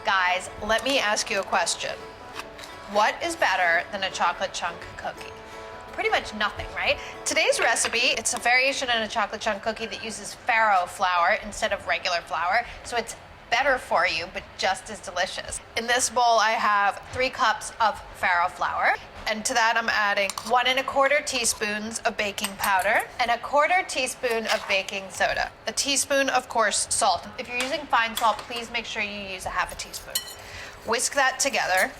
Guys, let me ask you a question. What is better than a chocolate chunk cookie? Pretty much nothing, right? Today's recipe, it's a variation on a chocolate chunk cookie that uses farro flour instead of regular flour, so it's better for you, but just as delicious. In this bowl, I have 3 cups of farro flour, and to that I'm adding 1 1/4 teaspoons of baking powder and 1/4 teaspoon of baking soda. A teaspoon, of course, salt. If you're using fine salt, please make sure you use a 1/2 teaspoon. Whisk that together.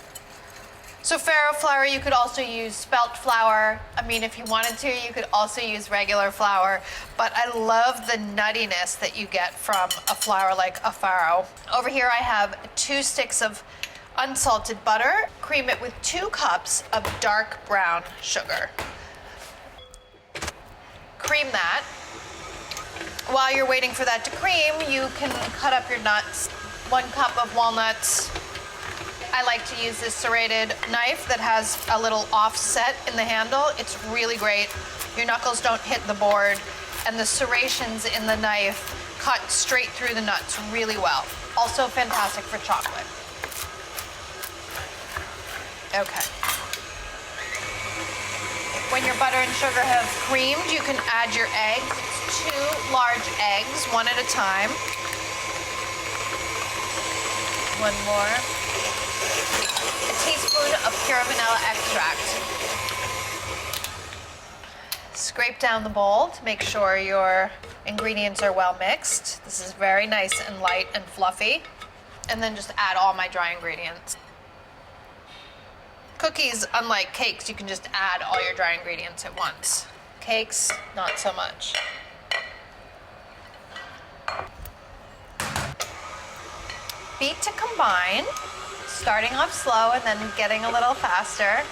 So farro flour, you could also use spelt flour. I mean, if you wanted to, you could also use regular flour, but I love the nuttiness that you get from a flour like a farro. Over here I have 2 sticks of unsalted butter. Cream it with 2 cups of dark brown sugar. Cream that. While you're waiting for that to cream, you can cut up your nuts. 1 cup of walnuts. I like to use this serrated knife that has a little offset in the handle. It's really great. Your knuckles don't hit the board, and the serrations in the knife cut straight through the nuts really well. Also fantastic for chocolate. Okay. When your butter and sugar have creamed, you can add your eggs. It's 2 large eggs, 1 at a time. 1 more. A teaspoon of pure vanilla extract. Scrape down the bowl to make sure your ingredients are well mixed. This is very nice and light and fluffy. And then just add all my dry ingredients. Cookies, unlike cakes, you can just add all your dry ingredients at once. Cakes, not so much. Beat to combine, starting off slow and then getting a little faster.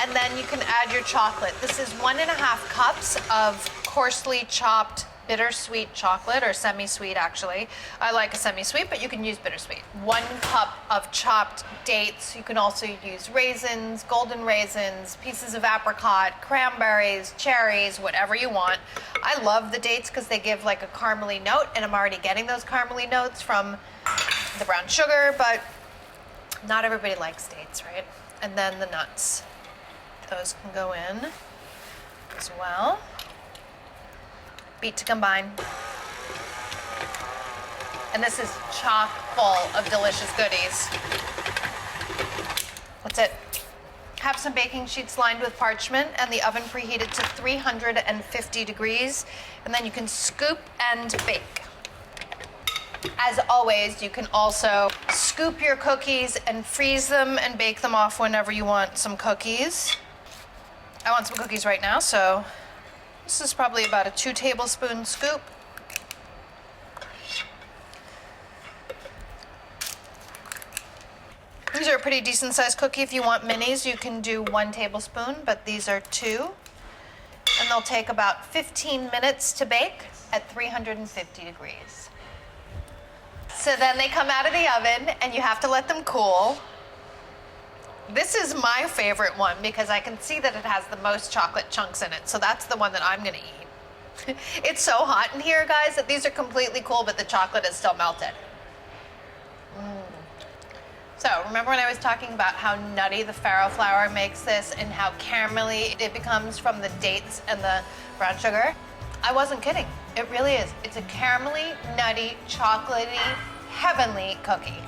And then you can add your chocolate. This is 1 1/2 cups of coarsely chopped bittersweet chocolate, or semi-sweet actually. I like a semi-sweet, but you can use bittersweet. 1 cup of chopped dates. You can also use raisins, golden raisins, pieces of apricot, cranberries, cherries, whatever you want. I love the dates because they give like a caramely note, and I'm already getting those caramely notes from the brown sugar, but not everybody likes dates, right? And then the nuts. Those can go in as well. Beat to combine. And this is chock full of delicious goodies. That's it. Have some baking sheets lined with parchment and the oven preheated to 350 degrees. And then you can scoop and bake. As always, you can also scoop your cookies and freeze them and bake them off whenever you want some cookies. I want some cookies right now, so this is probably about a 2 tablespoon scoop. These are a pretty decent sized cookie. If you want minis, you can do 1 tablespoon, but these are 2. And they'll take about 15 minutes to bake at 350 degrees. So then they come out of the oven and you have to let them cool. This is my favorite one because I can see that it has the most chocolate chunks in it. So that's the one that I'm gonna eat. It's so hot in here, guys, that these are completely cool, but the chocolate is still melted. So remember when I was talking about how nutty the farro flour makes this and how caramelly it becomes from the dates and the brown sugar? I wasn't kidding. It really is. It's a caramelly, nutty, chocolatey, heavenly cookie.